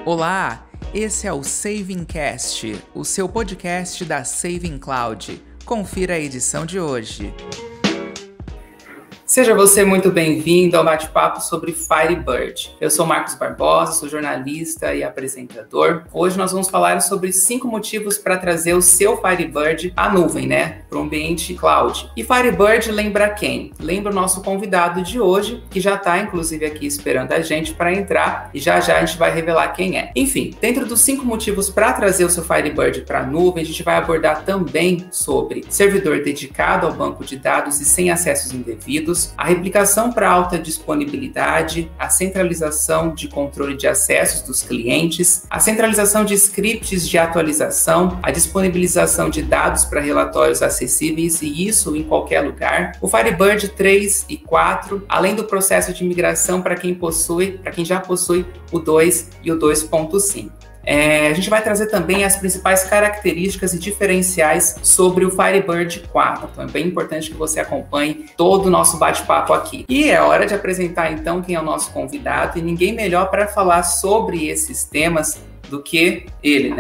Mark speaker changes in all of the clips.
Speaker 1: Olá, esse é o Savingcast, o seu podcast da Saving Cloud. Confira a edição de hoje. Seja você muito bem-vindo ao bate-papo sobre Firebird. Eu sou Marcos Barbosa, sou jornalista e apresentador. Hoje nós vamos falar sobre 5 motivos para trazer o seu Firebird à nuvem, para o ambiente cloud. E Firebird lembra quem? Lembra o nosso convidado de hoje, que já está inclusive aqui esperando a gente para entrar e já a gente vai revelar quem é. Enfim, dentro dos 5 motivos para trazer o seu Firebird para a nuvem, a gente vai abordar também sobre servidor dedicado ao banco de dados e sem acessos indevidos, a replicação para alta disponibilidade, a centralização de controle de acessos dos clientes, a centralização de scripts de atualização, a disponibilização de dados para relatórios acessíveis e isso em qualquer lugar, o Firebird 3 e 4, além do processo de migração para quem já possui o 2 e o 2.5. A gente vai trazer também as principais características e diferenciais sobre o Firebird 4. Então é bem importante que você acompanhe todo o nosso bate-papo aqui. E é hora de apresentar então quem é o nosso convidado, e ninguém melhor para falar sobre esses temas do que ele,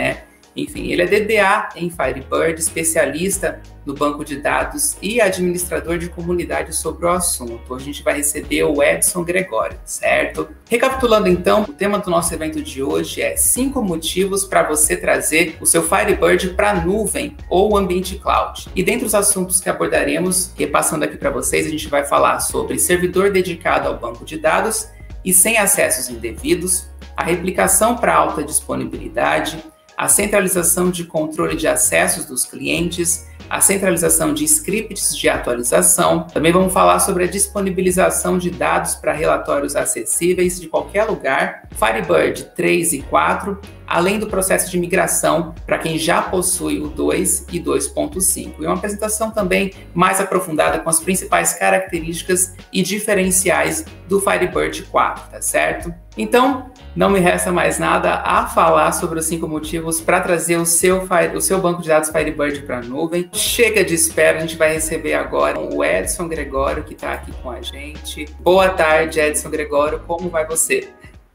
Speaker 1: Enfim, ele é DBA em Firebird, especialista no banco de dados e administrador de comunidade sobre o assunto. Hoje a gente vai receber o Edson Gregório, certo? Recapitulando então, o tema do nosso evento de hoje é 5 motivos para você trazer o seu Firebird para a nuvem ou ambiente cloud. E dentre os assuntos que abordaremos, repassando aqui para vocês, a gente vai falar sobre servidor dedicado ao banco de dados e sem acessos indevidos, a replicação para alta disponibilidade, a centralização de controle de acessos dos clientes, a centralização de scripts de atualização. Também vamos falar sobre a disponibilização de dados para relatórios acessíveis de qualquer lugar, Firebird 3 e 4, além do processo de migração para quem já possui o 2 e 2.5. E uma apresentação também mais aprofundada com as principais características e diferenciais do Firebird 4, tá certo? Então, não me resta mais nada a falar sobre os 5 motivos para trazer o seu banco de dados Firebird para a nuvem. Chega de espera, a gente vai receber agora o Edson Gregório, que está aqui com a gente. Boa tarde, Edson Gregório, como vai você?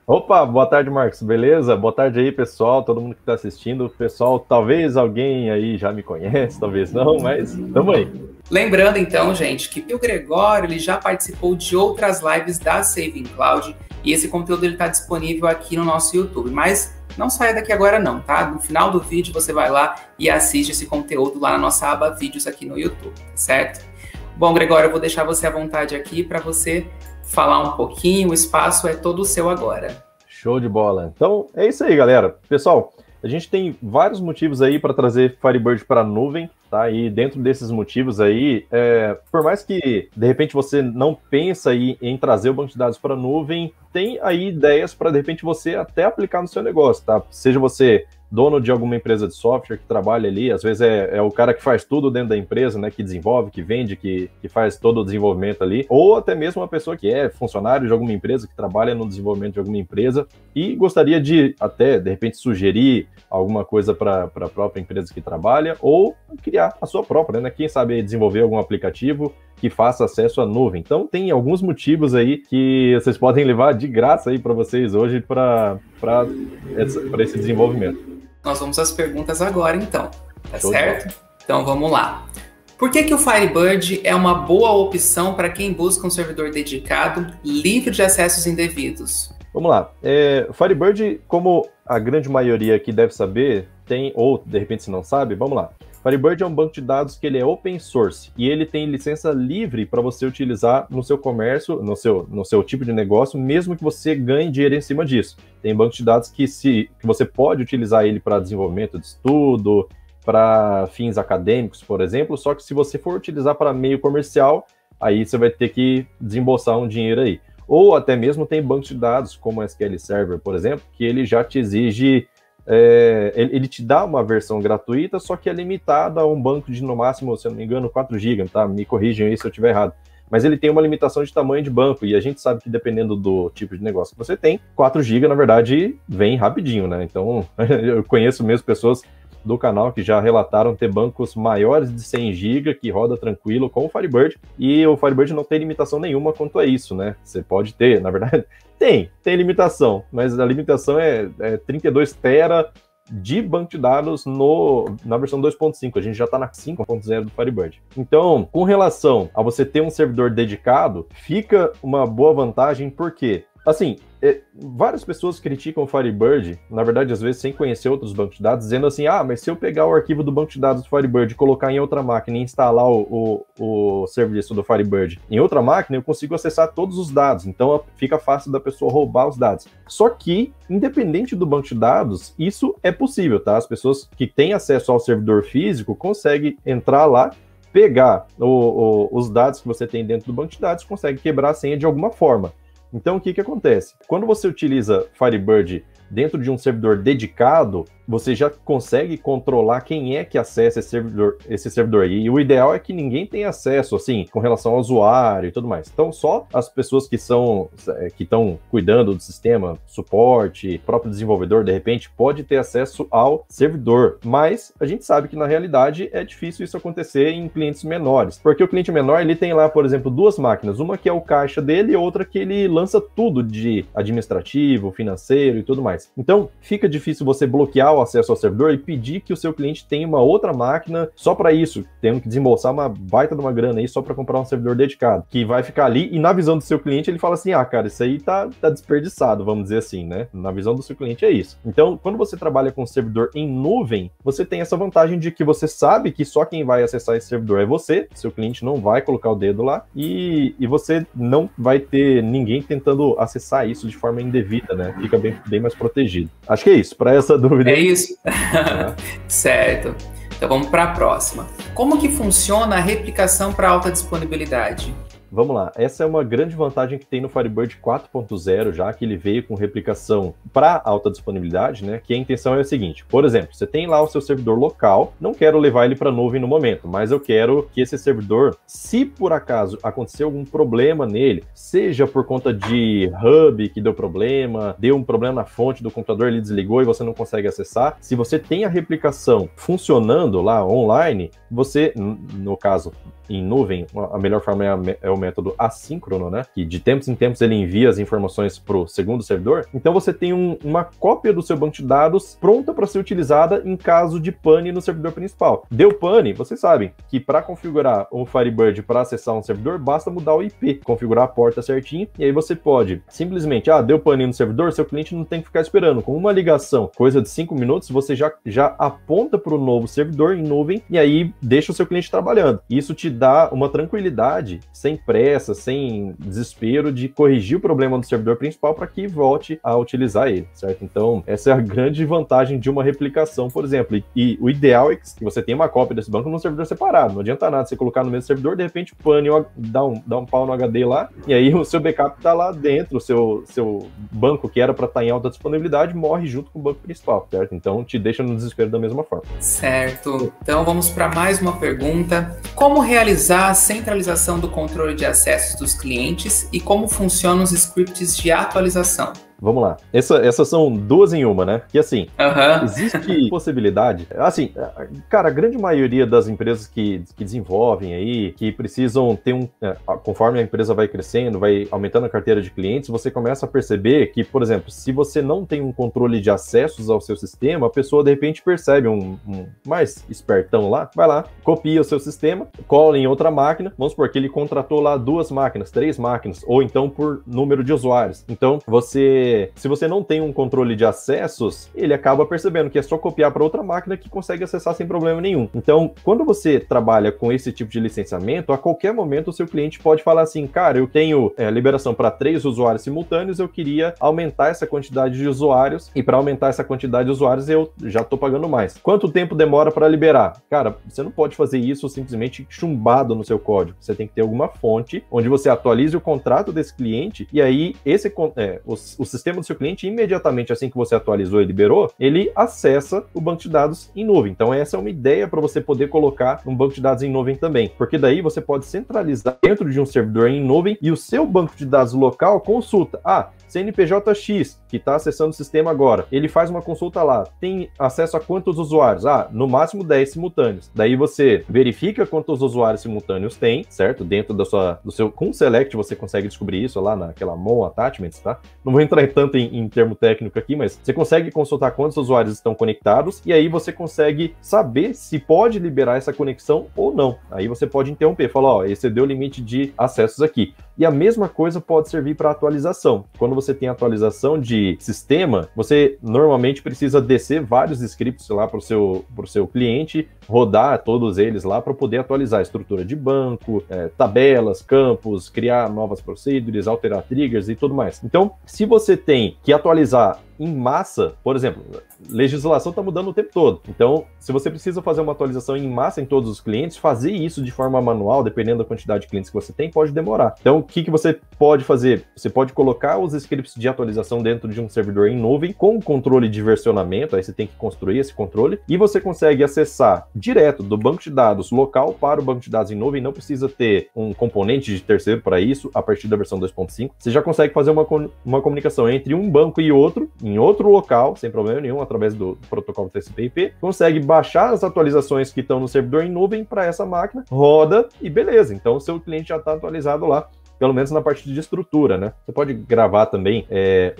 Speaker 2: Opa, boa tarde, Marcos, beleza? Boa tarde aí, pessoal, todo mundo que está assistindo. Pessoal, talvez alguém aí já me conhece, talvez não, mas tamo aí.
Speaker 1: Lembrando então, gente, que o Gregório ele já participou de outras lives da Saving Cloud e esse conteúdo está disponível aqui no nosso YouTube, mas não saia daqui agora não, tá? No final do vídeo você vai lá e assiste esse conteúdo lá na nossa aba Vídeos aqui no YouTube, certo? Bom, Gregório, eu vou deixar você à vontade aqui para você falar um pouquinho, o espaço é todo seu agora.
Speaker 2: Show de bola. Então, é isso aí, galera. Pessoal, a gente tem vários motivos aí para trazer Firebird para a nuvem, tá? E dentro desses motivos aí, por mais que, de repente, você não pensa aí em trazer o banco de dados para a nuvem, tem aí ideias para, de repente, você até aplicar no seu negócio, tá? Seja você dono de alguma empresa de software que trabalha ali, às vezes é o cara que faz tudo dentro da empresa, que desenvolve, que vende, que faz todo o desenvolvimento ali, ou até mesmo uma pessoa que é funcionário de alguma empresa, que trabalha no desenvolvimento de alguma empresa e gostaria de até, de repente, sugerir alguma coisa para a própria empresa que trabalha, ou criar a sua própria, Quem sabe desenvolver algum aplicativo que faça acesso à nuvem. Então, tem alguns motivos aí que vocês podem levar de graça aí para vocês hoje para esse desenvolvimento.
Speaker 1: Nós vamos às perguntas agora, então, tá certo? Então, vamos lá. Por que o Firebird é uma boa opção para quem busca um servidor dedicado, livre de acessos indevidos?
Speaker 2: Vamos lá. Firebird, como a grande maioria aqui deve saber, tem, ou de repente se não sabe, vamos lá. Firebird é um banco de dados que ele é open source e ele tem licença livre para você utilizar no seu comércio, no seu tipo de negócio, mesmo que você ganhe dinheiro em cima disso. Tem banco de dados que você pode utilizar ele para desenvolvimento de estudo, para fins acadêmicos, por exemplo, só que se você for utilizar para meio comercial, aí você vai ter que desembolsar um dinheiro aí. Ou até mesmo tem bancos de dados, como o SQL Server, por exemplo, que ele já te exige... ele te dá uma versão gratuita, só que é limitada a um banco de, no máximo, se eu não me engano, 4 GB, tá? Me corrijam aí se eu estiver errado. Mas ele tem uma limitação de tamanho de banco, e a gente sabe que dependendo do tipo de negócio que você tem, 4 GB, na verdade, vem rapidinho, Então, eu conheço mesmo pessoas do canal que já relataram ter bancos maiores de 100 GB que roda tranquilo com o Firebird, e o Firebird não tem limitação nenhuma quanto a isso, né? Você pode ter, na verdade, tem limitação, mas a limitação é 32 tera de banco de dados na versão 2.5, a gente já está na 5.0 do Firebird. Então, com relação a você ter um servidor dedicado, fica uma boa vantagem, porque, assim, várias pessoas criticam o Firebird, na verdade, às vezes, sem conhecer outros bancos de dados, dizendo assim, mas se eu pegar o arquivo do banco de dados do Firebird, colocar em outra máquina e instalar o serviço do Firebird em outra máquina, eu consigo acessar todos os dados, então fica fácil da pessoa roubar os dados. Só que, independente do banco de dados, isso é possível, tá? As pessoas que têm acesso ao servidor físico conseguem entrar lá, pegar os dados que você tem dentro do banco de dados, consegue quebrar a senha de alguma forma. Então, o que acontece? Quando você utiliza Firebird dentro de um servidor dedicado, você já consegue controlar quem é que acessa esse servidor aí. E o ideal é que ninguém tenha acesso, assim, com relação ao usuário e tudo mais. Então, só as pessoas que estão cuidando do sistema, suporte, próprio desenvolvedor, de repente, pode ter acesso ao servidor. Mas a gente sabe que, na realidade, é difícil isso acontecer em clientes menores. Porque o cliente menor, ele tem lá, por exemplo, duas máquinas. Uma que é o caixa dele e outra que ele lança tudo de administrativo, financeiro e tudo mais. Então, fica difícil você bloquear o acesso ao servidor e pedir que o seu cliente tenha uma outra máquina só para isso, tendo que desembolsar uma baita de uma grana aí só para comprar um servidor dedicado, que vai ficar ali e na visão do seu cliente ele fala assim, cara, isso aí tá desperdiçado, vamos dizer assim, né? Na visão do seu cliente é isso. Então, quando você trabalha com um servidor em nuvem, você tem essa vantagem de que você sabe que só quem vai acessar esse servidor é você, seu cliente não vai colocar o dedo lá e você não vai ter ninguém tentando acessar isso de forma indevida, né? Fica bem mais protegido. Acho que é isso, para essa dúvida.
Speaker 1: É isso? Certo. Então vamos para a próxima. Como que funciona a replicação para alta disponibilidade?
Speaker 2: Vamos lá, essa é uma grande vantagem que tem no Firebird 4.0, já que ele veio com replicação para alta disponibilidade, né? Que a intenção é a seguinte, por exemplo, você tem lá o seu servidor local, não quero levar ele para a nuvem no momento, mas eu quero que esse servidor, se por acaso acontecer algum problema nele, seja por conta de hub que deu um problema na fonte do computador, ele desligou e você não consegue acessar, se você tem a replicação funcionando lá online, você, no caso, em nuvem, a melhor forma é o método assíncrono, né? Que de tempos em tempos ele envia as informações para o segundo servidor. Então você tem uma cópia do seu banco de dados pronta para ser utilizada em caso de pane no servidor principal. Deu pane, vocês sabem que para configurar o Firebird para acessar um servidor, basta mudar o IP, configurar a porta certinho, e aí você pode simplesmente, deu pane no servidor, seu cliente não tem que ficar esperando. Com uma ligação, coisa de 5 minutos, você já aponta para o novo servidor em nuvem e aí deixa o seu cliente trabalhando. Isso te dá uma tranquilidade, sem pressa, sem desespero, de corrigir o problema do servidor principal para que volte a utilizar ele, certo? Então, essa é a grande vantagem de uma replicação, por exemplo. E o ideal é que você tenha uma cópia desse banco num servidor separado. Não adianta nada você colocar no mesmo servidor, de repente pane, dá um pau no HD lá, e aí o seu backup está lá dentro, o seu banco que era para estar em alta disponibilidade morre junto com o banco principal, certo? Então, te deixa no desespero da mesma forma.
Speaker 1: Certo. Então, vamos para mais uma pergunta. Como realizar a centralização do controle de acessos dos clientes e como funcionam os scripts de atualização?
Speaker 2: Vamos lá. Essas são duas em uma, né? Que assim, existe possibilidade. Assim, cara, a grande maioria das empresas que desenvolvem aí, que precisam ter conforme a empresa vai crescendo, vai aumentando a carteira de clientes, você começa a perceber que, por exemplo, se você não tem um controle de acessos ao seu sistema, a pessoa de repente percebe um mais espertão lá, vai lá, copia o seu sistema, cola em outra máquina, vamos supor que ele contratou lá 2 máquinas, 3 máquinas, ou então por número de usuários. Então, se você não tem um controle de acessos, ele acaba percebendo que é só copiar para outra máquina que consegue acessar sem problema nenhum. Então, quando você trabalha com esse tipo de licenciamento, a qualquer momento o seu cliente pode falar assim, cara, eu tenho liberação para 3 usuários simultâneos, eu queria aumentar essa quantidade de usuários, e para aumentar essa quantidade de usuários eu já estou pagando mais. Quanto tempo demora para liberar? Cara, você não pode fazer isso simplesmente chumbado no seu código. Você tem que ter alguma fonte onde você atualize o contrato desse cliente, e aí o sistema do seu cliente, imediatamente assim que você atualizou e liberou, ele acessa o banco de dados em nuvem. Então essa é uma ideia para você poder colocar um banco de dados em nuvem também, porque daí você pode centralizar dentro de um servidor em nuvem e o seu banco de dados local consulta, CNPJ X, que está acessando o sistema agora, ele faz uma consulta lá, tem acesso a quantos usuários? No máximo 10 simultâneos. Daí você verifica quantos usuários simultâneos tem, certo? Dentro do seu, com o Select você consegue descobrir isso lá naquela Mon Attachments, tá? Não vou entrar tanto em termo técnico aqui, mas você consegue consultar quantos usuários estão conectados, e aí você consegue saber se pode liberar essa conexão ou não. Aí você pode interromper, falar, excedeu o limite de acessos aqui. E a mesma coisa pode servir para atualização. Quando você tem atualização de sistema, você normalmente precisa descer vários scripts lá para o seu cliente, rodar todos eles lá para poder atualizar a estrutura de banco, tabelas, campos, criar novas procedures, alterar triggers e tudo mais. Então, se você tem que atualizar em massa, por exemplo, legislação está mudando o tempo todo. Então, se você precisa fazer uma atualização em massa em todos os clientes, fazer isso de forma manual, dependendo da quantidade de clientes que você tem, pode demorar. Então, o que você pode fazer? Você pode colocar os scripts de atualização dentro de um servidor em nuvem com controle de versionamento, aí você tem que construir esse controle, e você consegue acessar direto do banco de dados local para o banco de dados em nuvem, não precisa ter um componente de terceiro para isso, a partir da versão 2.5. Você já consegue fazer uma comunicação entre um banco e outro, em outro local, sem problema nenhum, através do protocolo TCP/IP, consegue baixar as atualizações que estão no servidor em nuvem para essa máquina, roda e beleza. Então o seu cliente já está atualizado lá, pelo menos na parte de estrutura, né? Você pode gravar também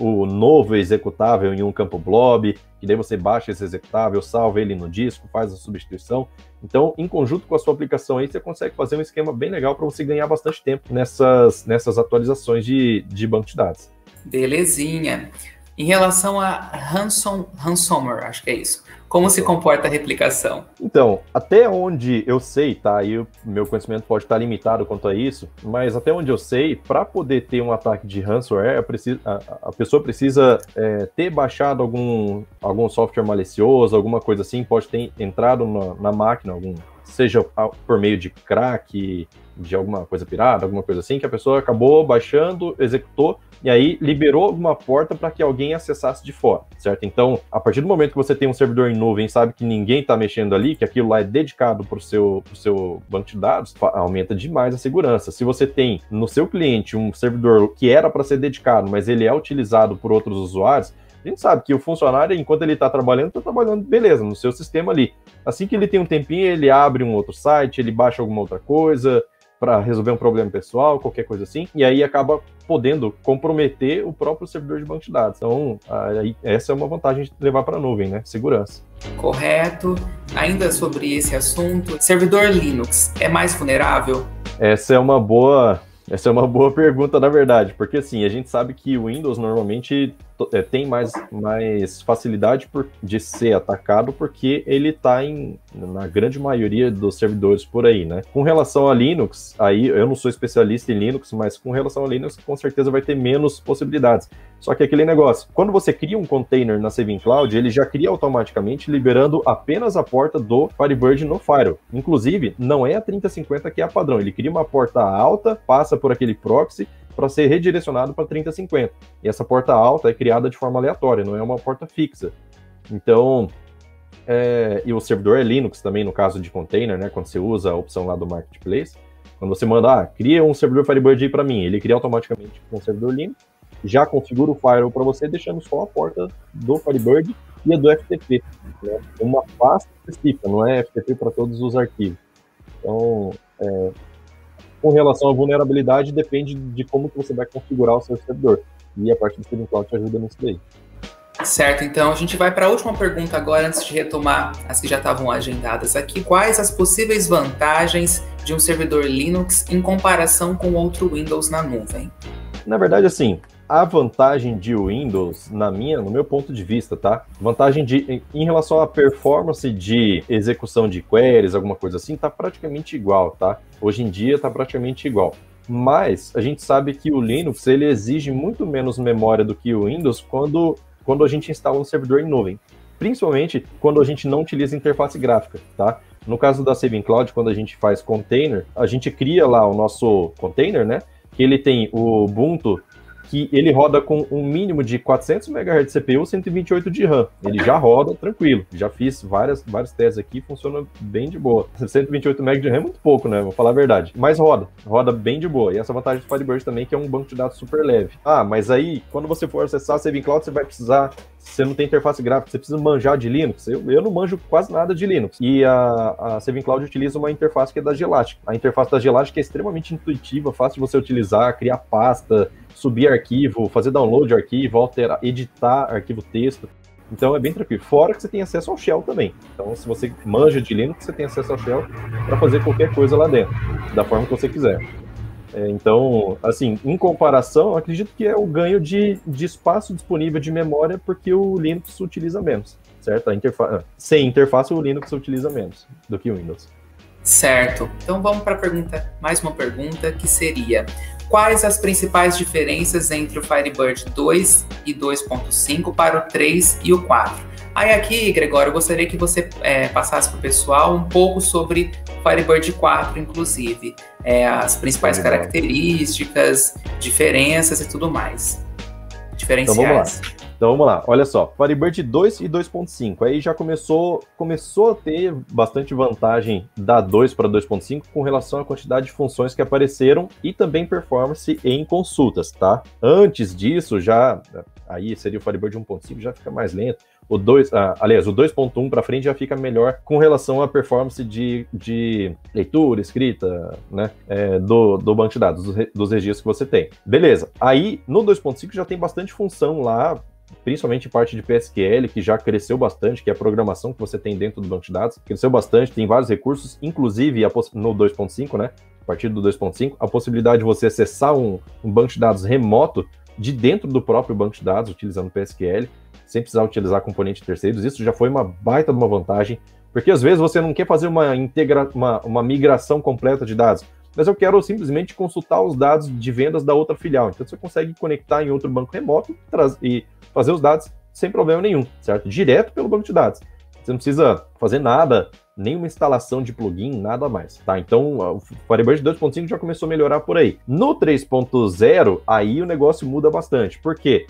Speaker 2: o novo executável em um campo blob, que daí você baixa esse executável, salva ele no disco, faz a substituição. Então, em conjunto com a sua aplicação aí, você consegue fazer um esquema bem legal para você ganhar bastante tempo nessas atualizações de banco de dados.
Speaker 1: Belezinha. Em relação a ransomware, acho que é isso. Como se comporta a replicação? Então,
Speaker 2: até onde eu sei, tá? E o meu conhecimento pode estar limitado quanto a isso, mas até onde eu sei, para poder ter um ataque de ransomware, a pessoa precisa ter baixado algum software malicioso, alguma coisa assim, pode ter entrado na máquina, seja por meio de crack, de alguma coisa pirata, alguma coisa assim, que a pessoa acabou baixando, executou, e aí liberou alguma porta para que alguém acessasse de fora, certo? Então, a partir do momento que você tem um servidor em nuvem, sabe que ninguém está mexendo ali, que aquilo lá é dedicado para o seu banco de dados, aumenta demais a segurança. Se você tem no seu cliente um servidor que era para ser dedicado, mas ele é utilizado por outros usuários, a gente sabe que o funcionário, enquanto ele está trabalhando beleza, no seu sistema ali. Assim que ele tem um tempinho, ele abre um outro site, ele baixa alguma outra coisa para resolver um problema pessoal, qualquer coisa assim, e aí acaba podendo comprometer o próprio servidor de banco de dados. Então, essa é uma vantagem de levar para a nuvem, né? Segurança.
Speaker 1: Correto. Ainda sobre esse assunto, servidor Linux é mais vulnerável?
Speaker 2: Essa é uma boa pergunta, na verdade, porque assim, a gente sabe que o Windows normalmente tem mais facilidade de ser atacado porque ele está na grande maioria dos servidores por aí, né? Com relação a Linux, aí eu não sou especialista em Linux, mas com relação a Linux, com certeza vai ter menos possibilidades. Só que aquele negócio, quando você cria um container na Saving Cloud, ele já cria automaticamente liberando apenas a porta do Firebird no Firewall. Inclusive, não é a 3050 que é a padrão, ele cria uma porta alta, passa por aquele proxy, para ser redirecionado para 3050. E essa porta alta é criada de forma aleatória, não é uma porta fixa. Então, e o servidor é Linux também, no caso de container, né? Quando você usa a opção lá do Marketplace, quando você manda, cria um servidor Firebird aí para mim, ele cria automaticamente um servidor Linux, já configura o firewall para você, deixando só a porta do Firebird e a do FTP. Né? Uma pasta específica, não é FTP para todos os arquivos. Então, com relação à vulnerabilidade, depende de como que você vai configurar o seu servidor. E a parte do Saving Cloud te ajuda nisso daí.
Speaker 1: Certo, então a gente vai para a última pergunta agora, antes de retomar as que já estavam agendadas aqui. Quais as possíveis vantagens de um servidor Linux em comparação com outro Windows na nuvem?
Speaker 2: Na verdade, assim, a vantagem de Windows, no meu ponto de vista, tá? Vantagem em relação à performance de execução de queries, alguma coisa assim, tá praticamente igual, tá? Hoje em dia tá praticamente igual. Mas a gente sabe que o Linux, ele exige muito menos memória do que o Windows quando a gente instala um servidor em nuvem. Principalmente quando a gente não utiliza interface gráfica, tá? No caso da Saving Cloud, quando a gente faz container, a gente cria lá o nosso container, né? Que ele tem o Ubuntu que ele roda com um mínimo de 400 MHz de CPU, 128 de RAM. Ele já roda tranquilo. Já fiz vários testes aqui, funciona bem de boa. 128 MB de RAM é muito pouco, né? Vou falar a verdade. Mas roda bem de boa. E essa vantagem do Firebird também, que é um banco de dados super leve. Ah, mas aí, quando você for acessar a Saving Cloud, você vai precisar... Você não tem interface gráfica, você precisa manjar de Linux. Eu não manjo quase nada de Linux. E a Saving Cloud utiliza uma interface que é da Gelastic. A interface da Gelastic é extremamente intuitiva, fácil de você utilizar, criar pasta, subir arquivo, fazer download de arquivo, alterar, editar arquivo texto. Então é bem tranquilo. Fora que você tem acesso ao Shell também. Então, se você manja de Linux, você tem acesso ao Shell para fazer qualquer coisa lá dentro, da forma que você quiser. Então, assim, em comparação, eu acredito que é o ganho de espaço disponível de memória, porque o Linux utiliza menos, certo? Sem interface, o Linux utiliza menos do que o Windows.
Speaker 1: Certo. Então vamos para mais uma pergunta, que seria: quais as principais diferenças entre o Firebird 2 e 2.5 para o 3 e o 4? Aí aqui, Gregório, eu gostaria que você passasse para o pessoal um pouco sobre o Firebird 4, inclusive. As principais características, diferenças e tudo mais. Diferenciais.
Speaker 2: Então vamos lá, olha só, Firebird 2 e 2.5, aí já começou a ter bastante vantagem da 2 para 2.5 com relação à quantidade de funções que apareceram e também performance em consultas, tá? Antes disso, aí seria o Firebird 1.5, já fica mais lento. O 2.1 para frente já fica melhor com relação à performance de leitura, escrita, né, do banco de dados, dos registros que você tem. Beleza, aí no 2.5 já tem bastante função lá, principalmente parte de PSQL, que já cresceu bastante, que é a programação que você tem dentro do banco de dados, cresceu bastante, tem vários recursos, inclusive no 2.5, né, a partir do 2.5, a possibilidade de você acessar um banco de dados remoto de dentro do próprio banco de dados, utilizando PSQL, sem precisar utilizar componentes terceiros. Isso já foi uma baita de uma vantagem, porque às vezes você não quer fazer uma migração completa de dados, mas eu quero simplesmente consultar os dados de vendas da outra filial. Então você consegue conectar em outro banco remoto e fazer os dados sem problema nenhum, certo? Direto pelo banco de dados. Você não precisa fazer nada, nenhuma instalação de plugin, nada mais, tá? Então, o Firebird 2.5 já começou a melhorar por aí. No 3.0, aí o negócio muda bastante, porque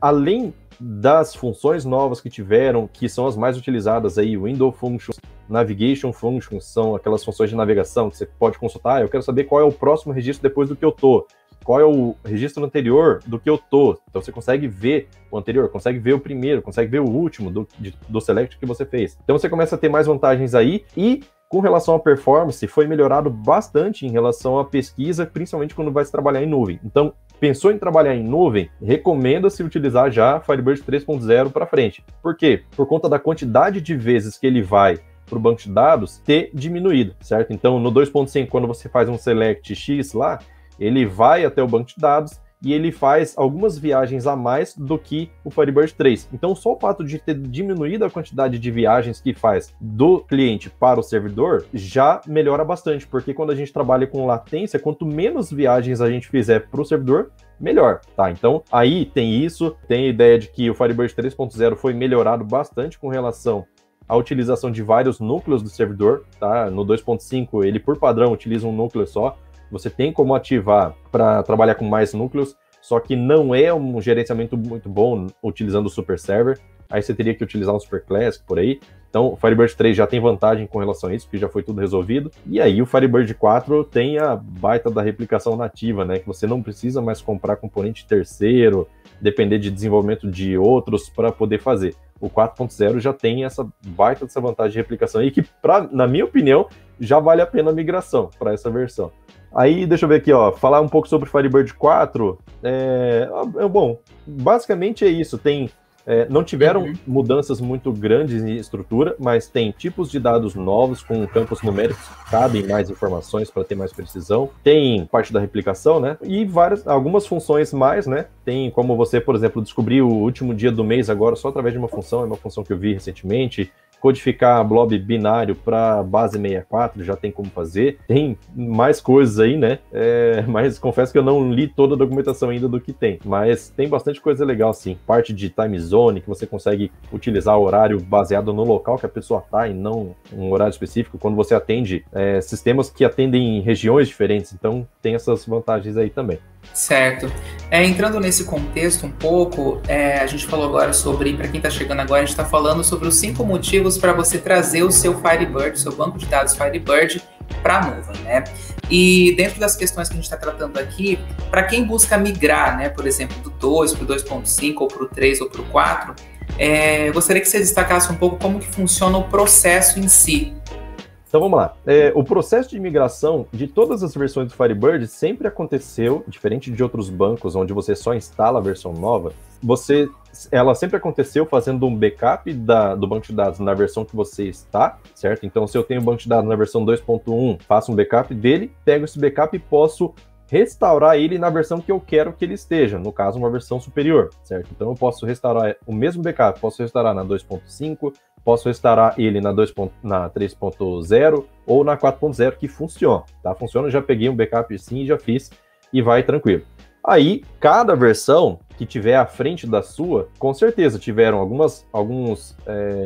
Speaker 2: além das funções novas que tiveram, que são as mais utilizadas aí, Window Functions, Navigation Functions, são aquelas funções de navegação que você pode consultar. Eu quero saber qual é o próximo registro depois do que eu tô, qual é o registro anterior do que eu tô. Então você consegue ver o anterior, consegue ver o primeiro, consegue ver o último do select que você fez. Então você começa a ter mais vantagens aí, e com relação à performance, foi melhorado bastante em relação à pesquisa, principalmente quando vai se trabalhar em nuvem. Então, pensou em trabalhar em nuvem, recomenda-se utilizar já Firebird 3.0 para frente. Por quê? Por conta da quantidade de vezes que ele vai para o banco de dados ter diminuído, certo? Então, no 2.5, quando você faz um select X lá, ele vai até o banco de dados e ele faz algumas viagens a mais do que o Firebird 3. Então, só o fato de ter diminuído a quantidade de viagens que faz do cliente para o servidor já melhora bastante, porque quando a gente trabalha com latência, quanto menos viagens a gente fizer para o servidor, melhor, tá? Então, aí tem isso, tem a ideia de que o Firebird 3.0 foi melhorado bastante com relação à utilização de vários núcleos do servidor, tá? No 2.5, ele por padrão utiliza um núcleo só. Você tem como ativar para trabalhar com mais núcleos, só que não é um gerenciamento muito bom utilizando o Super Server. Aí você teria que utilizar um Super Classic por aí. Então, o Firebird 3 já tem vantagem com relação a isso, porque já foi tudo resolvido. E aí o Firebird 4 tem a baita da replicação nativa, né? Que você não precisa mais comprar componente terceiro, depender de desenvolvimento de outros para poder fazer. O 4.0 já tem essa baita dessa vantagem de replicação aí, que, na minha opinião, já vale a pena a migração para essa versão. Aí, deixa eu ver aqui, ó, falar um pouco sobre o Firebird 4. Bom, basicamente é isso. Não tiveram mudanças muito grandes em estrutura, mas tem tipos de dados novos com campos numéricos que cabem mais informações para ter mais precisão. Tem parte da replicação, né? E algumas funções mais, né? Tem como você, por exemplo, descobrir o último dia do mês agora só através de uma função. É uma função que eu vi recentemente. Codificar blob binário para base 64, já tem como fazer. Tem mais coisas aí, né? Mas confesso que eu não li toda a documentação ainda do que tem. Mas tem bastante coisa legal, sim. Parte de time zone, que você consegue utilizar o horário baseado no local que a pessoa está e não um horário específico. Quando você atende sistemas que atendem em regiões diferentes. Então, tem essas vantagens aí também.
Speaker 1: Certo. Entrando nesse contexto um pouco, a gente falou agora sobre, para quem está chegando agora, a gente está falando sobre os 5 motivos para você trazer o seu Firebird, seu banco de dados Firebird, para a nuvem, né? E dentro das questões que a gente está tratando aqui, para quem busca migrar, né, por exemplo, do 2 para o 2.5 ou para o 3 ou para o 4, eu gostaria que você destacasse um pouco como que funciona o processo em si.
Speaker 2: Então vamos lá. O processo de migração de todas as versões do Firebird sempre aconteceu, diferente de outros bancos onde você só instala a versão nova, ela sempre aconteceu fazendo um backup do banco de dados na versão que você está, certo? Então se eu tenho o banco de dados na versão 2.1, faço um backup dele, pego esse backup e posso restaurar ele na versão que eu quero que ele esteja, no caso uma versão superior, certo? Então eu posso restaurar o mesmo backup, posso restaurar na 2.5, posso restaurar ele na 3.0 ou na 4.0 que funciona, tá? Funciona, já peguei um backup sim, já fiz e vai tranquilo. Aí, cada versão que tiver à frente da sua, com certeza tiveram alguns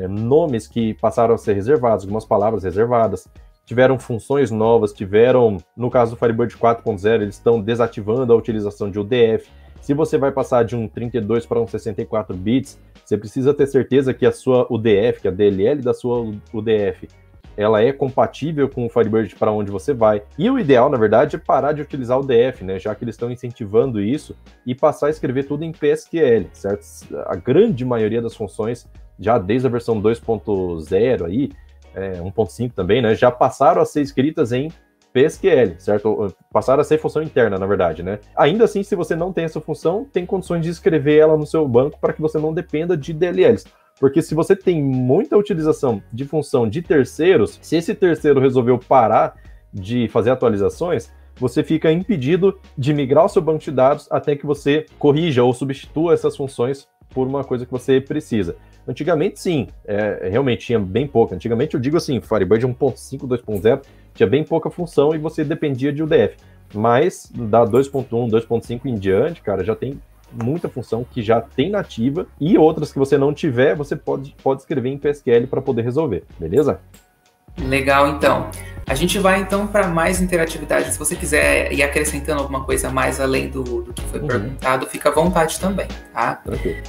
Speaker 2: nomes que passaram a ser reservados, algumas palavras reservadas, tiveram funções novas, no caso do Firebird 4.0, eles estão desativando a utilização de UDF. Se você vai passar de um 32 para um 64 bits, você precisa ter certeza que a sua UDF, que a DLL da sua UDF, ela é compatível com o Firebird para onde você vai. E o ideal, na verdade, é parar de utilizar o UDF, né? Já que eles estão incentivando isso, e passar a escrever tudo em PSQL, certo? A grande maioria das funções, já desde a versão 2.0 aí, 1.5 também, né? Já passaram a ser escritas em PSQL, certo? Passaram a ser função interna, na verdade, né? Ainda assim, se você não tem essa função, tem condições de escrever ela no seu banco para que você não dependa de DLLs. Porque se você tem muita utilização de função de terceiros, se esse terceiro resolveu parar de fazer atualizações, você fica impedido de migrar o seu banco de dados até que você corrija ou substitua essas funções por uma coisa que você precisa. Antigamente, sim, realmente tinha bem pouca. Antigamente, eu digo assim, Firebird 1.5, 2.0, tinha bem pouca função e você dependia de UDF. Mas da 2.1, 2.5 em diante, cara, já tem muita função que já tem nativa e outras que você não tiver, você pode escrever em PSQL para poder resolver, beleza?
Speaker 1: Legal, então. A gente vai, então, para mais interatividade. Se você quiser ir acrescentando alguma coisa mais além do que foi perguntado, fica à vontade também, tá?
Speaker 2: Tranquilo.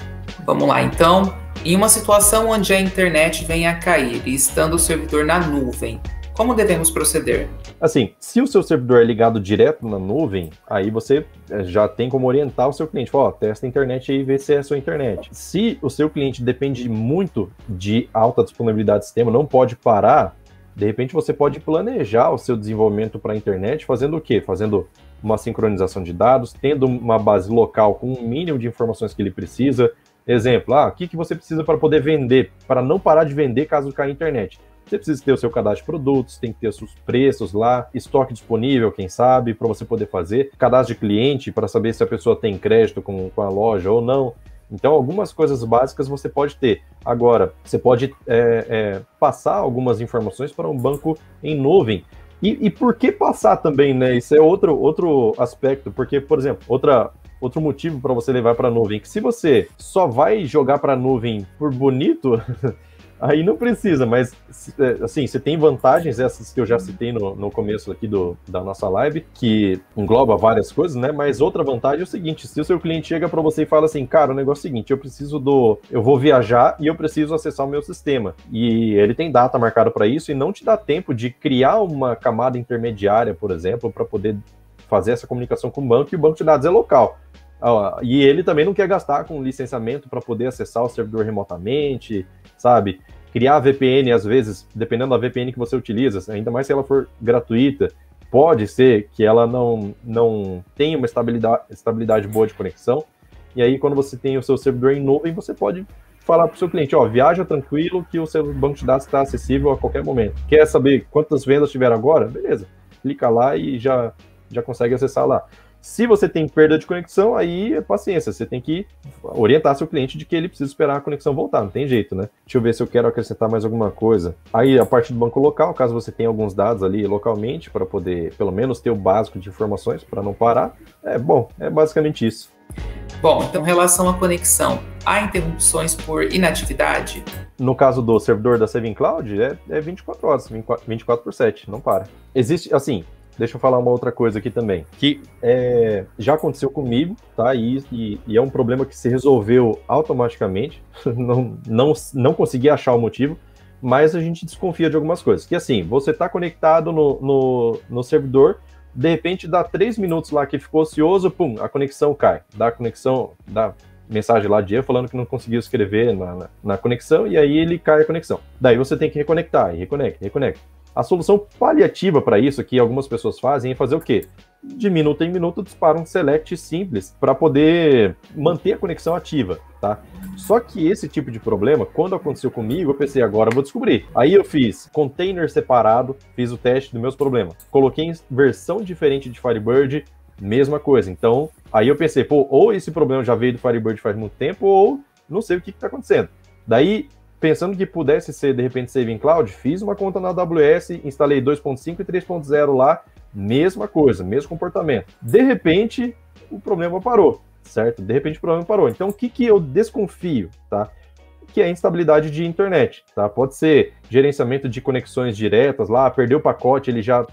Speaker 1: Vamos lá, então. Em uma situação onde a internet venha a cair e estando o servidor na nuvem, como devemos proceder?
Speaker 2: Assim, se o seu servidor é ligado direto na nuvem, aí você já tem como orientar o seu cliente. Fala, testa a internet aí e vê se é a sua internet. Se o seu cliente depende muito de alta disponibilidade do sistema, não pode parar, de repente você pode planejar o seu desenvolvimento para a internet fazendo o quê? Fazendo uma sincronização de dados, tendo uma base local com um mínimo de informações que ele precisa. Exemplo, o que você precisa para poder vender, para não parar de vender caso caia a internet? Você precisa ter o seu cadastro de produtos, tem que ter os seus preços lá, estoque disponível, quem sabe, para você poder fazer, cadastro de cliente, para saber se a pessoa tem crédito com a loja ou não. Então, algumas coisas básicas você pode ter. Agora, você pode passar algumas informações para um banco em nuvem. E por que passar também, né? Isso é outro aspecto, porque, por exemplo, outro motivo para você levar para a nuvem, que se você só vai jogar para a nuvem por bonito, aí não precisa, mas assim, você tem vantagens, essas que eu já citei no começo aqui da nossa live, que engloba várias coisas, né? Mas outra vantagem é o seguinte, se o seu cliente chega para você e fala assim, cara, o negócio é o seguinte, eu vou viajar e eu preciso acessar o meu sistema. E ele tem data marcada para isso e não te dá tempo de criar uma camada intermediária, por exemplo, para poder fazer essa comunicação com o banco, e o banco de dados é local. E ele também não quer gastar com licenciamento para poder acessar o servidor remotamente, sabe? Criar VPN, às vezes, dependendo da VPN que você utiliza, ainda mais se ela for gratuita, pode ser que ela não tenha uma estabilidade boa de conexão, e aí quando você tem o seu servidor em nuvem, você pode falar para o seu cliente, viaja tranquilo que o seu banco de dados está acessível a qualquer momento. Quer saber quantas vendas tiveram agora? Beleza, clica lá e já consegue acessar lá. Se você tem perda de conexão, aí é paciência, você tem que orientar seu cliente de que ele precisa esperar a conexão voltar, não tem jeito, né? Deixa eu ver se eu quero acrescentar mais alguma coisa. Aí, a parte do banco local, caso você tenha alguns dados ali localmente, para poder, pelo menos, ter o básico de informações, para não parar, é basicamente isso.
Speaker 1: Bom, então, em relação à conexão, há interrupções por inatividade?
Speaker 2: No caso do servidor da Saving Cloud, é 24 horas, 24/7, não para. Existe, assim, deixa eu falar uma outra coisa aqui também, que já aconteceu comigo, tá? E é um problema que se resolveu automaticamente, não consegui achar o motivo, mas a gente desconfia de algumas coisas. Que assim, você está conectado no servidor, de repente dá 3 minutos lá que ficou ocioso, pum, a conexão cai. Dá mensagem lá de erro falando que não conseguiu escrever na conexão, e aí ele cai a conexão. Daí você tem que reconectar, e reconecta. A solução paliativa para isso, que algumas pessoas fazem, é fazer o quê? De minuto em minuto dispara um select simples para poder manter a conexão ativa, tá? Só que esse tipo de problema, quando aconteceu comigo, eu pensei, agora eu vou descobrir. Aí eu fiz container separado, fiz o teste dos meus problemas. Coloquei em versão diferente de Firebird, mesma coisa. Então, aí eu pensei, pô, ou esse problema já veio do Firebird faz muito tempo, ou não sei o que está acontecendo. Daí, pensando que pudesse ser, de repente, Saving Cloud, fiz uma conta na AWS, instalei 2.5 e 3.0 lá, mesma coisa, mesmo comportamento. De repente, o problema parou, certo? Então, o que eu desconfio, tá? Que é a instabilidade de internet, tá? Pode ser gerenciamento de conexões diretas lá, perdeu o pacote, ele já,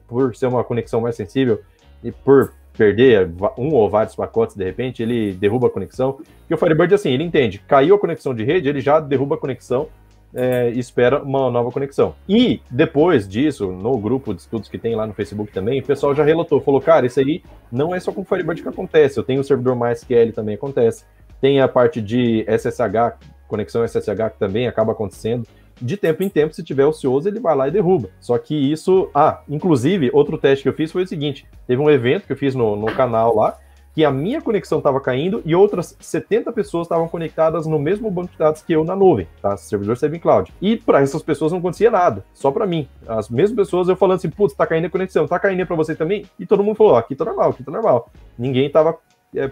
Speaker 2: por ser uma conexão mais sensível, e por perder um ou vários pacotes, de repente, ele derruba a conexão. E o Firebird, assim, ele entende, caiu a conexão de rede, ele já derruba a conexão e espera uma nova conexão. E depois disso, no grupo de estudos que tem lá no Facebook também, o pessoal já relatou, falou, cara, isso aí não é só com o Firebird que acontece, eu tenho o servidor MySQL também acontece, tem a parte de SSH, conexão SSH que também acaba acontecendo. De tempo em tempo, se tiver ocioso, ele vai lá e derruba. Só que isso... inclusive, outro teste que eu fiz foi o seguinte, teve um evento que eu fiz no canal lá, que a minha conexão estava caindo e outras 70 pessoas estavam conectadas no mesmo banco de dados que eu na nuvem, tá? Servidor Saving Cloud. E para essas pessoas não acontecia nada, só para mim. As mesmas pessoas, eu falando assim, putz, tá caindo a conexão, tá caindo para você também? E todo mundo falou, aqui tá normal. Ninguém tava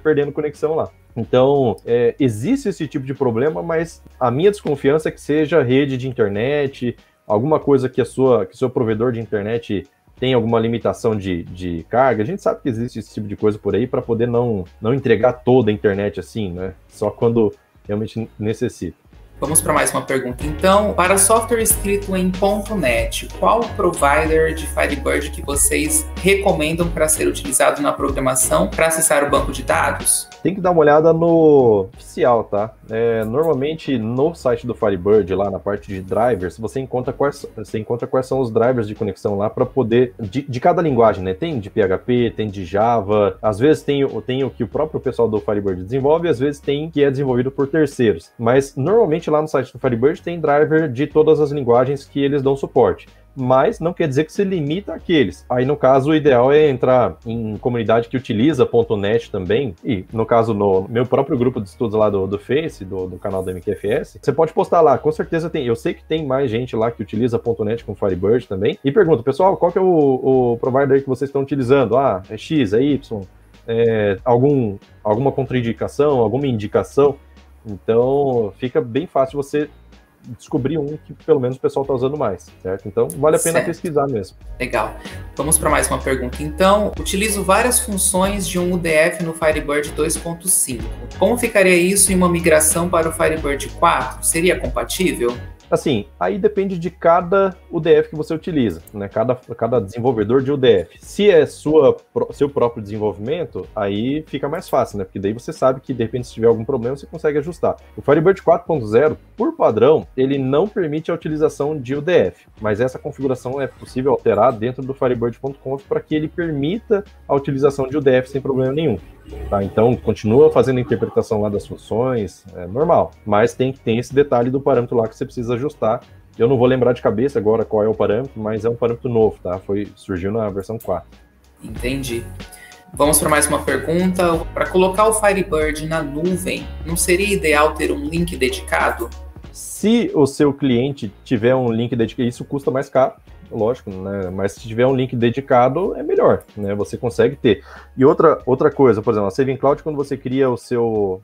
Speaker 2: perdendo conexão lá. Então, existe esse tipo de problema, mas a minha desconfiança é que seja rede de internet, alguma coisa que seu provedor de internet tem alguma limitação de carga. A gente sabe que existe esse tipo de coisa por aí para poder não entregar toda a internet assim, né? Só quando realmente necessita.
Speaker 1: Vamos para mais uma pergunta, então. Para software escrito em .NET, qual o provider de Firebird que vocês recomendam para ser utilizado na programação para acessar o banco de dados?
Speaker 2: Tem que dar uma olhada no oficial, tá? Normalmente no site do Firebird, lá na parte de drivers, você encontra quais são os drivers de conexão lá para poder, de cada linguagem, né? Tem de PHP, tem de Java, às vezes tem o que o próprio pessoal do Firebird desenvolve, às vezes tem que é desenvolvido por terceiros. Mas normalmente lá no site do Firebird tem driver de todas as linguagens que eles dão suporte. Mas não quer dizer que se limita àqueles. Aí, no caso, o ideal é entrar em comunidade que utiliza .NET também. E, no caso, no meu próprio grupo de estudos lá do Face, do canal do MQFS, você pode postar lá. Com certeza tem. Eu sei que tem mais gente lá que utiliza .NET com Firebird também. E pergunta, pessoal, qual que é o provider que vocês estão utilizando? É X, é Y? Alguma contraindicação, alguma indicação? Então, fica bem fácil você descobrir um que pelo menos o pessoal está usando mais, certo? Então, vale a pena pesquisar mesmo.
Speaker 1: Legal. Vamos para mais uma pergunta, então. Utilizo várias funções de um UDF no Firebird 2.5. Como ficaria isso em uma migração para o Firebird 4? Seria compatível?
Speaker 2: Assim, aí depende de cada UDF que você utiliza, né? Cada desenvolvedor de UDF. Se é seu próprio desenvolvimento, aí fica mais fácil, né? Porque daí você sabe que, de repente, se tiver algum problema, você consegue ajustar. O Firebird 4.0, por padrão, ele não permite a utilização de UDF, mas essa configuração é possível alterar dentro do Firebird.conf para que ele permita a utilização de UDF sem problema nenhum. Tá, então, continua fazendo a interpretação lá das funções, é normal, mas tem esse detalhe do parâmetro lá que você precisa ajustar. Eu não vou lembrar de cabeça agora qual é o parâmetro, mas é um parâmetro novo, tá? Surgiu na versão 4.
Speaker 1: Entendi. Vamos para mais uma pergunta. Para colocar o Firebird na nuvem, não seria ideal ter um link dedicado?
Speaker 2: Se o seu cliente tiver um link dedicado, isso custa mais caro, lógico, né? Mas se tiver um link dedicado, é melhor, né? Você consegue ter. E outra coisa, por exemplo, a Saving Cloud, quando você cria o seu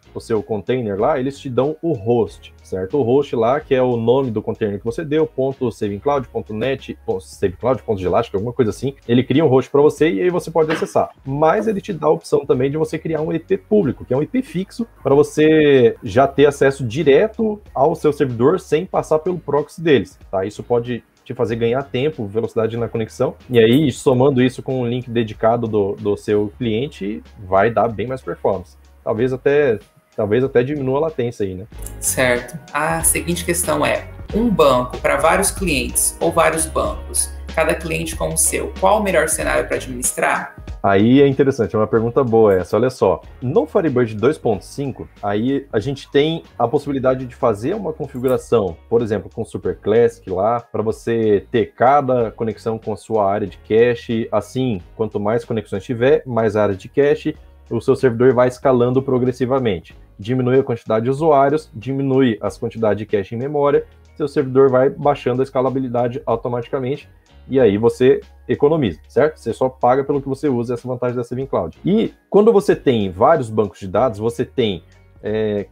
Speaker 2: container lá, eles te dão o host, certo? O host lá, que é o nome do container que você deu, .savingcloud.net, savingcloud.gelastic, alguma coisa assim. Ele cria um host para você e aí você pode acessar. Mas ele te dá a opção também de você criar um IP público, que é um IP fixo, para você já ter acesso direto ao seu servidor sem passar pelo proxy deles, tá? Isso pode te fazer ganhar tempo, velocidade na conexão. E aí, somando isso com um link dedicado do seu cliente, vai dar bem mais performance. Talvez até diminua a latência aí, né?
Speaker 1: Certo. A seguinte questão é: um banco para vários clientes ou vários bancos, cada cliente com o seu, qual o melhor cenário para administrar?
Speaker 2: Aí é interessante, é uma pergunta boa essa, olha só. No Firebird 2.5, aí a gente tem a possibilidade de fazer uma configuração, por exemplo, com Super Classic lá, para você ter cada conexão com a sua área de cache, assim, quanto mais conexões tiver, mais área de cache, o seu servidor vai escalando progressivamente. Diminui a quantidade de usuários, diminui as quantidades de cache em memória, seu servidor vai baixando a escalabilidade automaticamente, e aí você economiza, certo? Você só paga pelo que você usa, essa vantagem da Saving Cloud. E quando você tem vários bancos de dados, você tem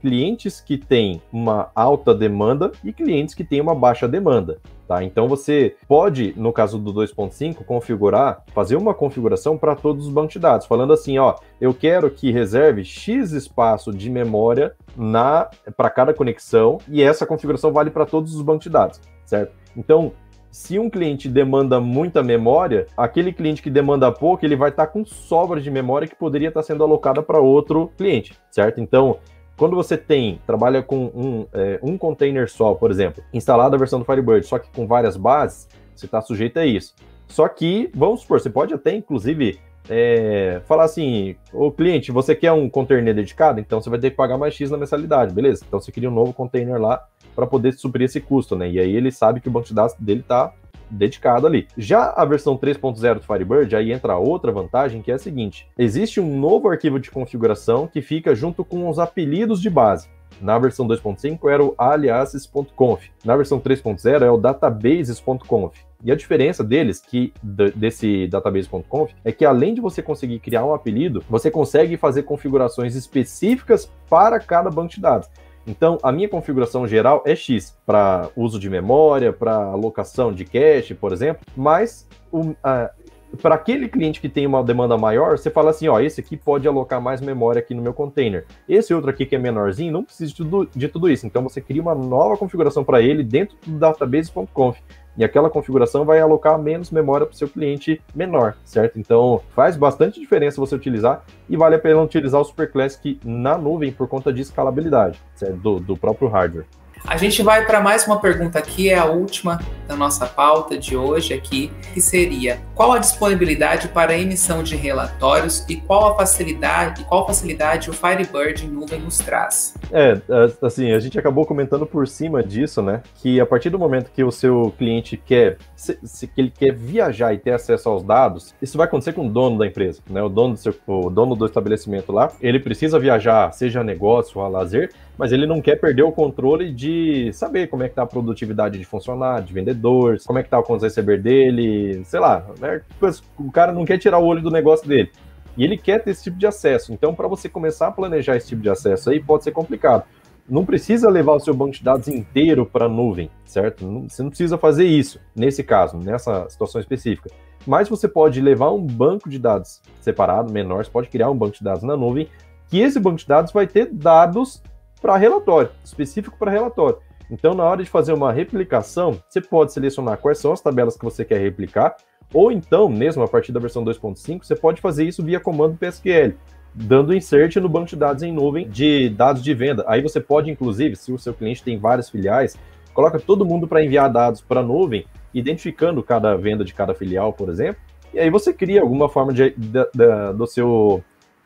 Speaker 2: clientes que têm uma alta demanda e clientes que têm uma baixa demanda, tá? Então você pode, no caso do 2.5, fazer uma configuração para todos os bancos de dados, falando assim, ó, eu quero que reserve X espaço de memória para cada conexão, e essa configuração vale para todos os bancos de dados, certo? Então, se um cliente demanda muita memória, aquele cliente que demanda pouco, ele vai estar com sobra de memória que poderia estar sendo alocada para outro cliente, certo? Então, quando você trabalha com um container só, por exemplo, instalada a versão do Firebird, só que com várias bases, você está sujeito a isso. Só que, vamos supor, você pode até, inclusive, falar assim, ô cliente, você quer um container dedicado? Então você vai ter que pagar mais X na mensalidade, beleza? Então você cria um novo container lá para poder suprir esse custo, né? E aí ele sabe que o banco de dados dele está dedicado ali. Já a versão 3.0 do Firebird, aí entra outra vantagem, que é a seguinte: existe um novo arquivo de configuração que fica junto com os apelidos de base. Na versão 2.5 era o aliases.conf. Na versão 3.0 é o databases.conf. E a diferença desse database.conf é que, além de você conseguir criar um apelido, você consegue fazer configurações específicas para cada banco de dados. Então, a minha configuração geral é X, para uso de memória, para alocação de cache, por exemplo, mas para aquele cliente que tem uma demanda maior, você fala assim, ó, esse aqui pode alocar mais memória aqui no meu container. Esse outro aqui que é menorzinho não precisa de tudo isso. Então, você cria uma nova configuração para ele dentro do database.conf. E aquela configuração vai alocar menos memória para o seu cliente menor, certo? Então, faz bastante diferença você utilizar, e vale a pena utilizar o Super Classic na nuvem por conta de escalabilidade, certo? Do próprio hardware.
Speaker 1: A gente vai para mais uma pergunta aqui, é a última da nossa pauta de hoje aqui, que seria: qual a disponibilidade para a emissão de relatórios e qual facilidade o Firebird em nuvem nos traz?
Speaker 2: Assim, a gente acabou comentando por cima disso, né? Que a partir do momento que o seu cliente que ele quer viajar e ter acesso aos dados, isso vai acontecer com o dono da empresa, né? O dono do estabelecimento lá, ele precisa viajar, seja a negócio ou a lazer, mas ele não quer perder o controle de saber como é que tá a produtividade de funcionário, de vendedores, como é que tá o contas a receber dele, sei lá, né? O cara não quer tirar o olho do negócio dele. E ele quer ter esse tipo de acesso. Então, para você começar a planejar esse tipo de acesso aí, pode ser complicado. Não precisa levar o seu banco de dados inteiro para a nuvem, certo? Você não precisa fazer isso, nesse caso, nessa situação específica. Mas você pode levar um banco de dados separado, menor, você pode criar um banco de dados na nuvem, que esse banco de dados vai ter dados para relatório, específico para relatório. Então, na hora de fazer uma replicação, você pode selecionar quais são as tabelas que você quer replicar, ou então, mesmo a partir da versão 2.5, você pode fazer isso via comando PSQL, dando insert no banco de dados em nuvem de dados de venda. Aí você pode, inclusive, se o seu cliente tem várias filiais, coloca todo mundo para enviar dados para a nuvem, identificando cada venda de cada filial, por exemplo, e aí você cria alguma forma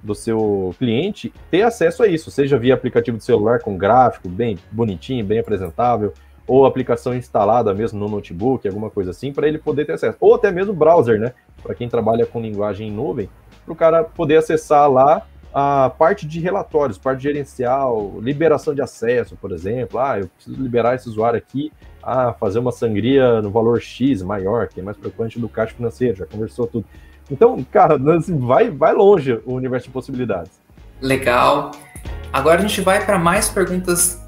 Speaker 2: do seu cliente ter acesso a isso, seja via aplicativo de celular com gráfico bem bonitinho, bem apresentável, ou aplicação instalada mesmo no notebook, alguma coisa assim, para ele poder ter acesso. Ou até mesmo browser, né? Para quem trabalha com linguagem em nuvem, para o cara poder acessar lá a parte de relatórios, parte gerencial, liberação de acesso, por exemplo. Eu preciso liberar esse usuário aqui, fazer uma sangria no valor X maior, que é mais preocupante do caixa financeiro, já conversou tudo. Então, cara, assim, vai longe o universo de possibilidades.
Speaker 1: Legal. Agora a gente vai para mais perguntas.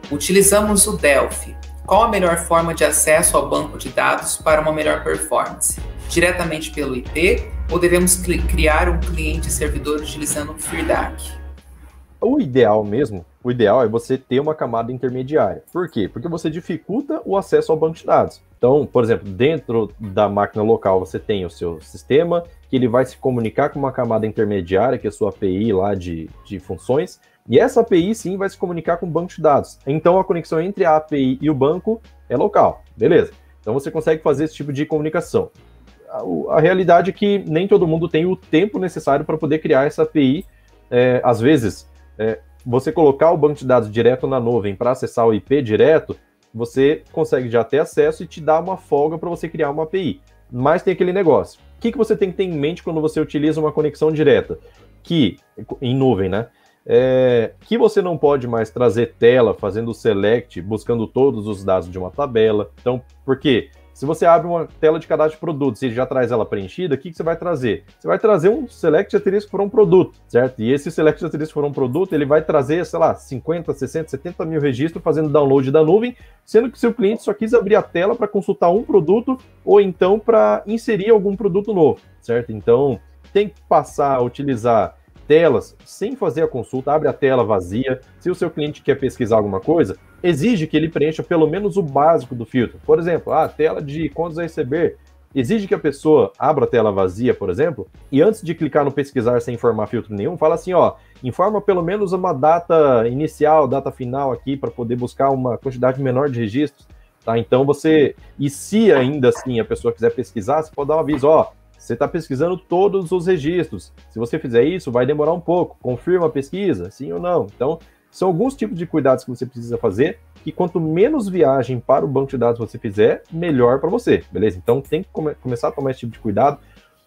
Speaker 1: Utilizamos o Delphi. Qual a melhor forma de acesso ao banco de dados para uma melhor performance? Diretamente pelo IP ou devemos criar um cliente servidor utilizando o FreeDAC?
Speaker 2: O ideal é você ter uma camada intermediária. Por quê? Porque você dificulta o acesso ao banco de dados. Então, por exemplo, dentro da máquina local você tem o seu sistema, que ele vai se comunicar com uma camada intermediária, que é a sua API lá de funções, e essa API sim vai se comunicar com o banco de dados. Então a conexão entre a API e o banco é local, beleza? Então você consegue fazer esse tipo de comunicação. A realidade é que nem todo mundo tem o tempo necessário para poder criar essa API. Às vezes, você colocar o banco de dados direto na nuvem para acessar o IP direto, você consegue já ter acesso e te dá uma folga para você criar uma API. Mas tem aquele negócio. O que você tem que ter em mente quando você utiliza uma conexão direta? Em nuvem, né? Que você não pode mais trazer tela fazendo o select, buscando todos os dados de uma tabela. Então, por quê? Se você abre uma tela de cadastro de produtos e já traz ela preenchida, o que você vai trazer? Você vai trazer um select de asterisco for um produto, certo? E esse select de asterisco for um produto, ele vai trazer, sei lá, 50, 60, 70 mil registros fazendo download da nuvem, sendo que seu cliente só quis abrir a tela para consultar um produto ou então para inserir algum produto novo, certo? Então, tem que passar a utilizar telas sem fazer a consulta, abre a tela vazia. Se o seu cliente quer pesquisar alguma coisa, exige que ele preencha pelo menos o básico do filtro. Por exemplo, a tela de contas a receber, exige que a pessoa abra a tela vazia, por exemplo, e antes de clicar no pesquisar sem informar filtro nenhum, fala assim, informa pelo menos uma data inicial, data final aqui, para poder buscar uma quantidade menor de registros, tá? Então e se ainda assim a pessoa quiser pesquisar, você pode dar um aviso, você está pesquisando todos os registros. Se você fizer isso, vai demorar um pouco. Confirma a pesquisa, sim ou não. Então, são alguns tipos de cuidados que você precisa fazer, que quanto menos viagem para o banco de dados você fizer, melhor para você, beleza? Então, tem que começar a tomar esse tipo de cuidado.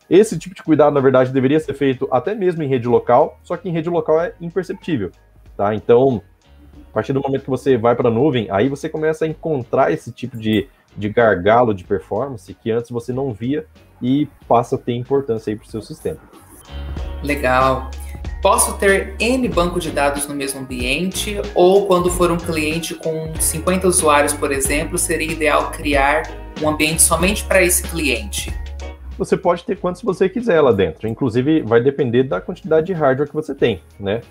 Speaker 2: Esse tipo de cuidado, na verdade, deveria ser feito até mesmo em rede local, só que em rede local é imperceptível, tá? Então, a partir do momento que você vai para a nuvem, aí você começa a encontrar esse tipo de gargalo de performance que antes você não via e passa a ter importância aí para o seu sistema.
Speaker 1: Legal. Posso ter N banco de dados no mesmo ambiente ou quando for um cliente com 50 usuários, por exemplo, seria ideal criar um ambiente somente para esse cliente?
Speaker 2: Você pode ter quantos você quiser lá dentro. Inclusive, vai depender da quantidade de hardware que você tem, né?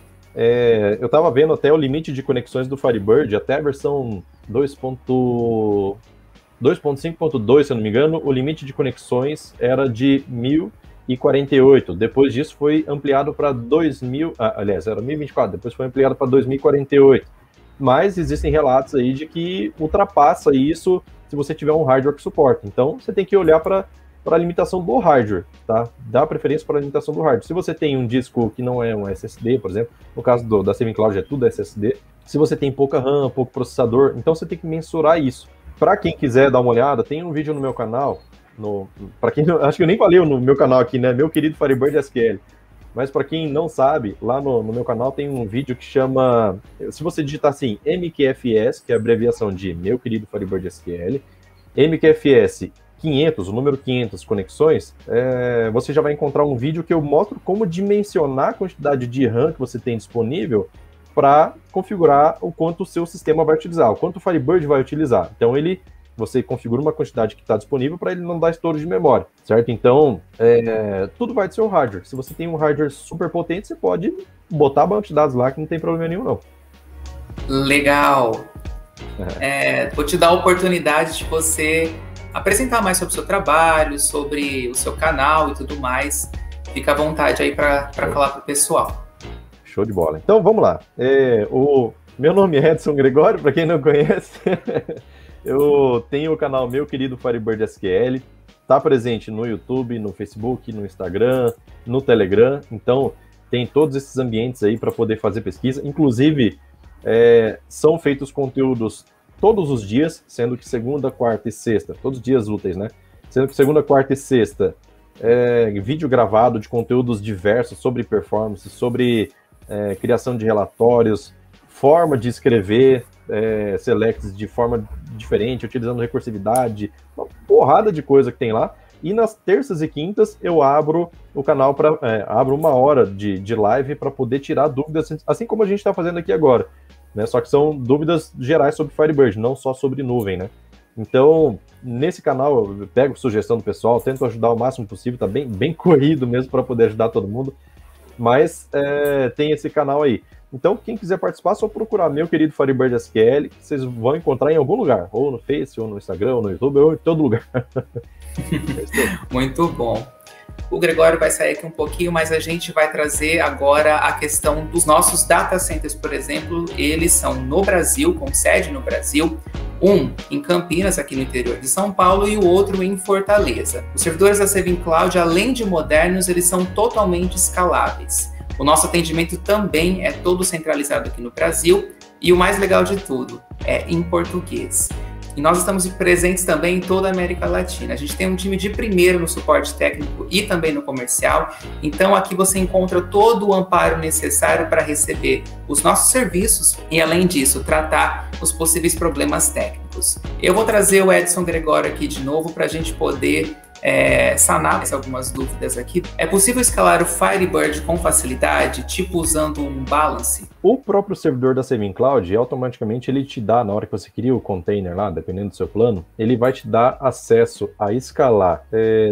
Speaker 2: Eu estava vendo até o limite de conexões do Firebird, até a versão 2.5.2, se eu não me engano, o limite de conexões era de 1048. Depois disso foi ampliado para 2000, aliás, era 1024, depois foi ampliado para 2048. Mas existem relatos aí de que ultrapassa isso se você tiver um hardware que suporta. Então, você tem que olhar para a limitação do hardware, tá? Dá preferência para a limitação do hardware. Se você tem um disco que não é um SSD, por exemplo, no caso da Saving Cloud é tudo SSD, se você tem pouca RAM, pouco processador, então você tem que mensurar isso. Para quem quiser dar uma olhada, tem um vídeo no meu canal, para quem acho que eu nem falei no meu canal aqui, né? Meu querido Firebird SQL. Mas para quem não sabe, lá no meu canal tem um vídeo que chama, se você digitar assim, MQFS, que é a abreviação de Meu Querido Firebird SQL, MQFS 500, o número 500 conexões, você já vai encontrar um vídeo que eu mostro como dimensionar a quantidade de RAM que você tem disponível para configurar o quanto o seu sistema vai utilizar, o quanto o Firebird vai utilizar. Então, você configura uma quantidade que está disponível para ele não dar estouro de memória, certo? Então, tudo vai do seu hardware. Se você tem um hardware super potente, você pode botar banco de dados lá que não tem problema nenhum, não.
Speaker 1: Legal! Vou te dar a oportunidade de você apresentar mais sobre o seu trabalho, sobre o seu canal e tudo mais. Fica à vontade aí para falar para o pessoal.
Speaker 2: Show de bola. Então, vamos lá. O meu nome é Edson Gregório, para quem não conhece. Eu tenho o canal Meu Querido Firebird SQL. Está presente no YouTube, no Facebook, no Instagram, no Telegram. Então, tem todos esses ambientes aí para poder fazer pesquisa. Inclusive, são feitos conteúdos todos os dias, sendo que segunda, quarta e sexta, todos os dias úteis, né? Sendo que segunda, quarta e sexta, vídeo gravado de conteúdos diversos sobre performance, sobre criação de relatórios, forma de escrever selects de forma diferente, utilizando recursividade, uma porrada de coisa que tem lá. E nas terças e quintas eu abro o canal abro 1 hora de live para poder tirar dúvidas, assim como a gente está fazendo aqui agora, né? Só que são dúvidas gerais sobre Firebird, não só sobre nuvem, né? Então, nesse canal eu pego sugestão do pessoal, tento ajudar o máximo possível, tá bem corrido mesmo para poder ajudar todo mundo, mas tem esse canal aí. Então, quem quiser participar, é só procurar meu querido Firebird SQL, que vocês vão encontrar em algum lugar, ou no Face, ou no Instagram, ou no YouTube, ou em todo lugar.
Speaker 1: Muito bom. O Gregório vai sair aqui um pouquinho, mas a gente vai trazer agora a questão dos nossos data centers, por exemplo. Eles são no Brasil, com sede no Brasil, um em Campinas, aqui no interior de São Paulo, e o outro em Fortaleza. Os servidores da Saving Cloud, além de modernos, eles são totalmente escaláveis. O nosso atendimento também é todo centralizado aqui no Brasil, e o mais legal de tudo, é em português. E nós estamos presentes também em toda a América Latina. A gente tem um time de primeiro no suporte técnico e também no comercial. Então aqui você encontra todo o amparo necessário para receber os nossos serviços e, além disso, tratar os possíveis problemas técnicos. Eu vou trazer o Edson Gregório aqui de novo para a gente poder sanar algumas dúvidas aqui. É possível escalar o Firebird com facilidade, tipo usando um balance?
Speaker 2: O próprio servidor da Saving Cloud, automaticamente ele te dá, na hora que você cria o container lá, dependendo do seu plano, ele vai te dar acesso a escalar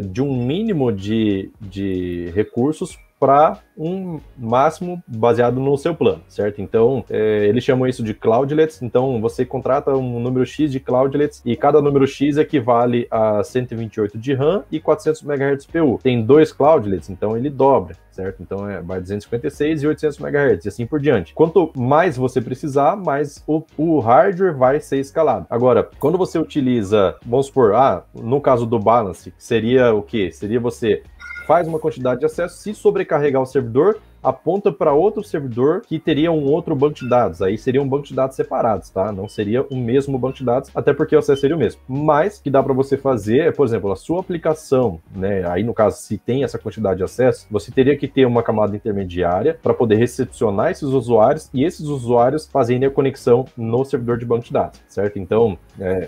Speaker 2: de um mínimo de recursos para um máximo baseado no seu plano, certo? Então, eles chamam isso de cloudlets. Então, você contrata um número X de cloudlets e cada número X equivale a 128 de RAM e 400 MHz PU. Tem 2 cloudlets, então ele dobra, certo? Então, vai 256 e 800 MHz e assim por diante. Quanto mais você precisar, mais o hardware vai ser escalado. Agora, quando você utiliza, vamos supor, no caso do balance, seria o quê? Seria você faz uma quantidade de acesso, se sobrecarregar o servidor, aponta para outro servidor que teria um outro banco de dados. Aí seria um banco de dados separados, tá? Não seria o mesmo banco de dados, até porque o acesso seria o mesmo. Mas o que dá para você fazer é, por exemplo, a sua aplicação, né? Aí no caso, se tem essa quantidade de acesso, você teria que ter uma camada intermediária para poder recepcionar esses usuários e esses usuários fazerem a conexão no servidor de banco de dados, certo? Então,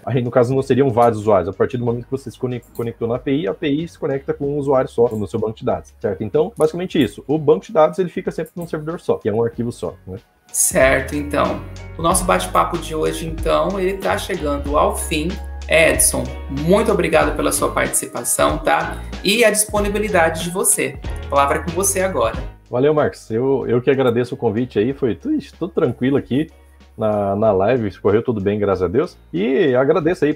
Speaker 2: aí no caso não seriam vários usuários. A partir do momento que você se conectou na API, a API se conecta com um usuário só no seu banco de dados, certo? Então, basicamente isso. O banco de dados ele fica sempre num servidor só, que é um arquivo só, né?
Speaker 1: Certo, então. O nosso bate-papo de hoje, então, ele está chegando ao fim. Edson, muito obrigado pela sua participação, tá? E a disponibilidade de você. A palavra é com você agora.
Speaker 2: Valeu, Marcos. Eu que agradeço o convite aí, foi tudo tranquilo aqui na live, correu tudo bem, graças a Deus. E agradeço aí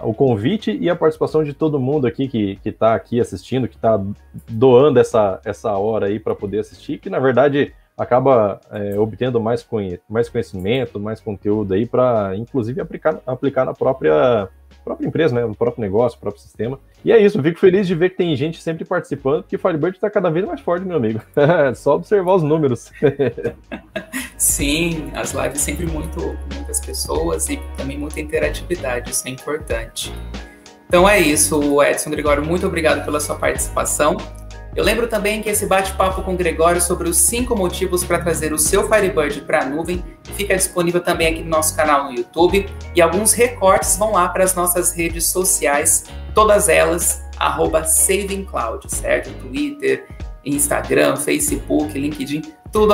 Speaker 2: o convite e a participação de todo mundo aqui que tá aqui assistindo, que tá doando essa hora aí para poder assistir, que na verdade acaba obtendo mais conhecimento, mais conteúdo aí para, inclusive, aplicar na própria empresa, né, no próprio negócio, no próprio sistema. E é isso, fico feliz de ver que tem gente sempre participando, porque o Firebird está cada vez mais forte, meu amigo. Só observar os números.
Speaker 1: Sim, as lives sempre com muitas pessoas e também muita interatividade, isso é importante. Então é isso, Edson Gregório, muito obrigado pela sua participação. Eu lembro também que esse bate-papo com o Gregório sobre os 5 motivos para trazer o seu Firebird para a nuvem fica disponível também aqui no nosso canal no YouTube, e alguns recortes vão lá para as nossas redes sociais, todas elas @SavingCloud, certo? Twitter, Instagram, Facebook, LinkedIn, tudo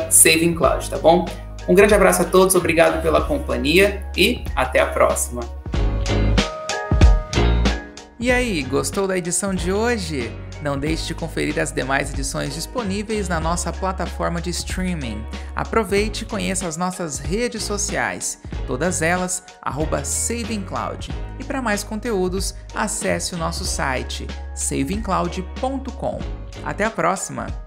Speaker 1: @SavingCloud, tá bom? Um grande abraço a todos, obrigado pela companhia e até a próxima. E aí, gostou da edição de hoje? Não deixe de conferir as demais edições disponíveis na nossa plataforma de streaming. Aproveite e conheça as nossas redes sociais, todas elas @SavingCloud. E para mais conteúdos, acesse o nosso site savingcloud.com. Até a próxima!